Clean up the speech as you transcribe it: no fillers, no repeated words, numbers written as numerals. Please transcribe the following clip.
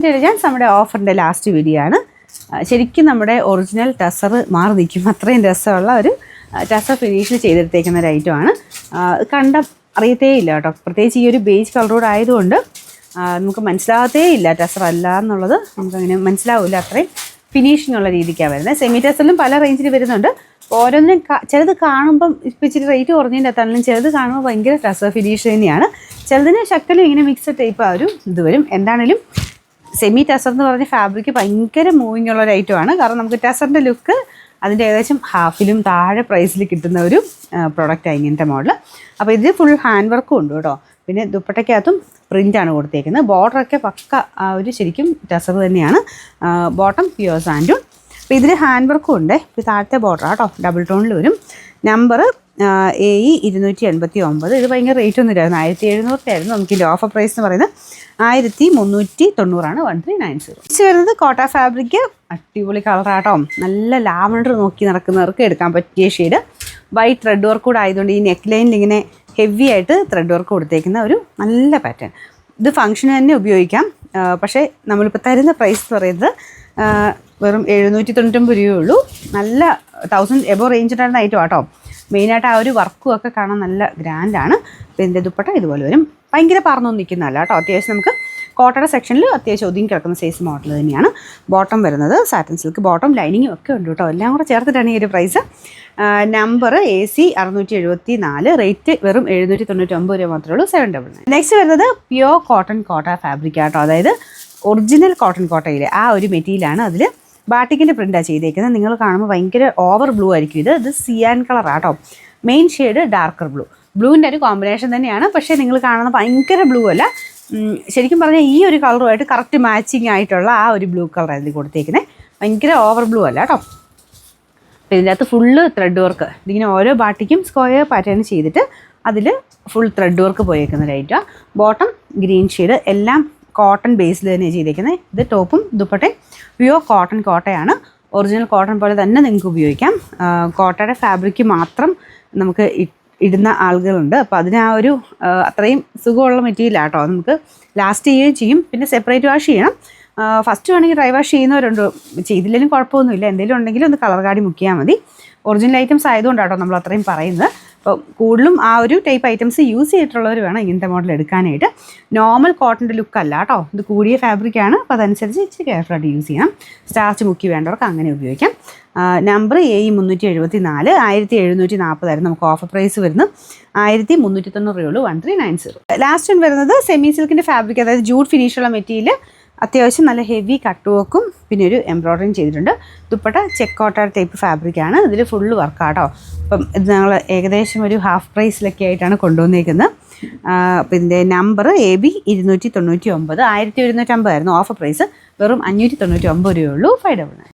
Intelligence നമ്മുടെ ഓഫറിൻ്റെ last video ആണ്. ശരിക്കും നമ്മുടെ ഒറിജിനൽ ടസർ മാറി നിൽക്കും, അത്രയും രസമുള്ള ഒരു ടസർ ഫിനിഷിൽ ചെയ്തെടുത്തേക്കുന്ന ഒരു ഐറ്റമാണ്. കണ്ട അറിയത്തേ ഇല്ല കേട്ടോ, പ്രത്യേകിച്ച് ഈ ഒരു ബേജ് കളറോട് ആയതുകൊണ്ട് നമുക്ക് മനസ്സിലാകത്തേ ഇല്ല ടസർ അല്ല എന്നുള്ളത്. നമുക്കങ്ങനെ മനസ്സിലാവില്ല, അത്രയും ഫിനിഷിംഗ് ഉള്ള രീതിക്കാണ് വരുന്നത്. സെമി ടസറിലും പല റേഞ്ചിൽ വരുന്നുണ്ട്. ഓരോന്നിനും ചിലത് കാണുമ്പം ഇപ്പം ഇച്ചിരി റേറ്റ് കുറഞ്ഞതിൻ്റെ അകത്താണെങ്കിലും ചിലത് കാണുമ്പോൾ ഭയങ്കര ടസർ ഫിനിഷ് തന്നെയാണ്. ചിലതിന് ശക്കലും ഇങ്ങനെ മിക്സഡ് ടൈപ്പ് ആ ഒരു ഇത് വരും. എന്താണെങ്കിലും സെമി ടസർ എന്ന് പറഞ്ഞ ഫാബ്രിക് ഭയങ്കര മൂവിങ് ഉള്ള ഒരു ഐറ്റമാണ്. കാരണം നമുക്ക് ടസറിൻ്റെ ലുക്ക് അതിൻ്റെ ഏകദേശം ഹാഫിലും താഴെ പ്രൈസിൽ കിട്ടുന്ന ഒരു പ്രൊഡക്റ്റാണ് ഇങ്ങനത്തെ മോഡൽ. അപ്പോൾ ഇത് ഫുൾ ഹാൻഡ് വർക്കും ഉണ്ട് കേട്ടോ. പിന്നെ ദുപ്പട്ടയ്ക്കകത്തും പ്രിൻ്റാണ് കൊടുത്തേക്കുന്നത്. ബോർഡറൊക്കെ പക്ക ആ ഒരു ശരിക്കും ടസർ തന്നെയാണ്. ബോട്ടം പ്യുവർ സാൻഡൂൺ. അപ്പോൾ ഇതിൽ ഹാൻഡ് വർക്കും ഉണ്ട്. ഇപ്പോൾ താഴത്തെ ബോർഡറാണ് കേട്ടോ, ഡബിൾ ടോണിൽ വരും. Number AE 289. ഇത് ഭയങ്കര റേറ്റ് ഒന്നും ഇല്ലായിരുന്നു, 1700 ആയിരുന്നു. നമുക്ക് ഇതിൻ്റെ ഓഫർ പ്രൈസ് എന്ന് പറയുന്നത് 1390 1390. ഇത് വരുന്നത് കോട്ട ഫാബ്രിക്, അടിപൊളി കളറാട്ടോ. നല്ല ലാവണ്ടർ നോക്കി നടക്കുന്നവർക്ക് എടുക്കാൻ പറ്റിയ ഷെയ്ഡ്. വൈറ്റ് ത്രെഡ് വർക്ക് കൂടെ ആയതുകൊണ്ട് ഈ നെക്ക് ലൈനിൽ ഇങ്ങനെ ഹെവി ആയിട്ട് ത്രെഡ് വർക്ക് കൊടുത്തേക്കുന്ന ഒരു നല്ല പാറ്റേൺ. ഇത് ഫംഗ്ഷന് തന്നെ ഉപയോഗിക്കാം. പക്ഷേ നമ്മളിപ്പോൾ തരുന്ന പ്രൈസ് എന്ന് പറയുന്നത് വെറും 799 രൂപയേ ഉള്ളൂ. നല്ല 1000 എബോ റേഞ്ചിൻ്റെ ഐറ്റം ആട്ടോ. മെയിനായിട്ട് ആ ഒരു വർക്കും ഒക്കെ കാണാൻ നല്ല ഗ്രാൻഡാണ്. അപ്പോൾ ഇതിൻ്റെ ദുപ്പട്ട ഇതുപോലെ വരും. ഭയങ്കര പറന്നൊന്നും നിൽക്കുന്നതല്ല കേട്ടോ. അത്യാവശ്യം നമുക്ക് കോട്ടയുടെ സെക്ഷനിൽ അത്യാവശ്യം ഒതുങ്ങി കിടക്കുന്ന സൈസ് മോഡൽ തന്നെയാണ്. ബോട്ടം വരുന്നത് സാറ്റൻ സിൽക്ക്, ബോട്ടം ലൈനിങ്ങും ഒക്കെ ഉണ്ട് കേട്ടോ. എല്ലാം കൂടെ ചേർത്തിട്ടാണ് ഈ ഒരു പ്രൈസ്. നമ്പർ AC 674, റേറ്റ് വെറും 799 രൂപ മാത്രമേ ഉള്ളൂ. 799. നെക്സ്റ്റ് വരുന്നത് പ്യുവർ കോട്ട ഫാബ്രിക് ആട്ടോ. അതായത് ഒറിജിനൽ കോട്ടയിലെ ആ ഒരു മെറ്റീരിയലാണ്. അതിൽ ബാട്ടിക്കിൻ്റെ പ്രിൻ്റാണ് ചെയ്തേക്കുന്നത്. നിങ്ങൾ കാണുമ്പോൾ ഭയങ്കര ഓവർ ബ്ലൂ ആയിരിക്കും. ഇത് സിയാൻ കളറാട്ടോ. Main shade darker blue. ബ്ലൂവിൻ്റെ ഒരു കോമ്പിനേഷൻ തന്നെയാണ്. പക്ഷേ നിങ്ങൾ കാണുന്ന ഭയങ്കര ബ്ലൂ അല്ല, ശരിക്കും പറഞ്ഞാൽ ഈ ഒരു കളറുമായിട്ട് കറക്റ്റ് മാച്ചിങ് ആയിട്ടുള്ള ആ ഒരു ബ്ലൂ കളർ അതിൽ കൊടുത്തേക്കുന്നത്. ഭയങ്കര ഓവർ ബ്ലൂ അല്ല കേട്ടോ. അപ്പോൾ ഇതിൻ്റെ അകത്ത് ഫുള്ള് ത്രെഡ് വർക്ക്. ഇതിങ്ങനെ ഓരോ ബാട്ടിക്കും സ്ക്വയർ പാറ്റേൺ ചെയ്തിട്ട് അതിൽ ഫുൾ ത്രെഡ് വർക്ക് പോയേക്കുന്ന ലൈറ്റാണ്. ബോട്ടം ഗ്രീൻ ഷെയ്ഡ്, എല്ലാം കോട്ടൺ ബേസിൽ തന്നെയാണ് ചെയ്തേക്കുന്നത്. ഇത് ടോപ്പും ദുപ്പട്ടയും പ്യുവർ കോട്ടയാണ്. ഒറിജിനൽ കോട്ടൺ പോലെ തന്നെ നിങ്ങൾക്ക് ഉപയോഗിക്കാം. കോട്ടയുടെ ഫാബ്രിക് മാത്രം നമുക്ക് ഇടുന്ന ആളുകളുണ്ട്. അപ്പോൾ അതിന് ആ ഒരു അത്രയും സുഖമുള്ള മെറ്റീരിയലാണ് കേട്ടോ. നമുക്ക് ലാസ്റ്റ് ചെയ്യുകയും ചെയ്യും. പിന്നെ സെപ്പറേറ്റ് വാഷ് ചെയ്യണം. ഫസ്റ്റ് വേണമെങ്കിൽ ഡ്രൈ വാഷ് ചെയ്യുന്നവരുണ്ട്, ചെയ്തില്ലെങ്കിലും കുഴപ്പമൊന്നുമില്ല. എന്തെങ്കിലും ഉണ്ടെങ്കിലും ഒന്ന് കളർ കാടി മുക്കിയാൽ മതി. ഒറിജിനൽ ഐറ്റംസ് ആയതുകൊണ്ടാട്ടോ നമ്മൾ അത്രയും പറയുന്നത്. അപ്പോൾ കൂടുതലും ആ ഒരു ടൈപ്പ് ഐറ്റംസ് യൂസ് ചെയ്തിട്ടുള്ളവർ വേണം ഇങ്ങനത്തെ മോഡൽ എടുക്കാനായിട്ട്. നോർമൽ കോട്ടൻ്റെ ലുക്ക് അല്ല കേട്ടോ, ഇത് കൂടിയ ഫാബ്രിക്കാണ്. അപ്പോൾ അതനുസരിച്ച് ഇച്ചിരി കെയർഫുള്ളായിട്ട് യൂസ് ചെയ്യണം. സ്റ്റാർച്ച് മുക്കി വേണ്ടവർക്ക് അങ്ങനെ ഉപയോഗിക്കാം. നമ്പർ AE 374, 1740 നമുക്ക് ഓഫർ പ്രൈസ് വരുന്നത് 1390 രൂപയുള്ളൂ. 1390. ലാസ്റ്റ് വരുന്നത് സെമി സിൽക്കിൻ്റെ ഫാബ്രിക്, അതായത് ജൂട്ട് ഫിനിഷുള്ള മെറ്റീരിയൽ. അത്യാവശ്യം നല്ല ഹെവി കട്ട് വർക്കും പിന്നെ ഒരു എംബ്രോയ്ഡറിയും ചെയ്തിട്ടുണ്ട്. ദുപ്പട്ട ചെക്ക് കോട്ട ടൈപ്പ് ഫാബ്രിക്കാണ്. ഇതിൽ ഫുള്ള് വർക്കാട്ടോ. അപ്പം ഇത് ഞങ്ങൾ ഏകദേശം ഒരു ഹാഫ് പ്രൈസിലൊക്കെ ആയിട്ടാണ് കൊണ്ടുവന്നേക്കുന്നത്. അപ്പം ഇതിൻ്റെ നമ്പർ AB 299, 1150 ആയിരുന്നു ഓഫർ പ്രൈസ്. വെറും 599 രൂപയുള്ളൂ. 599.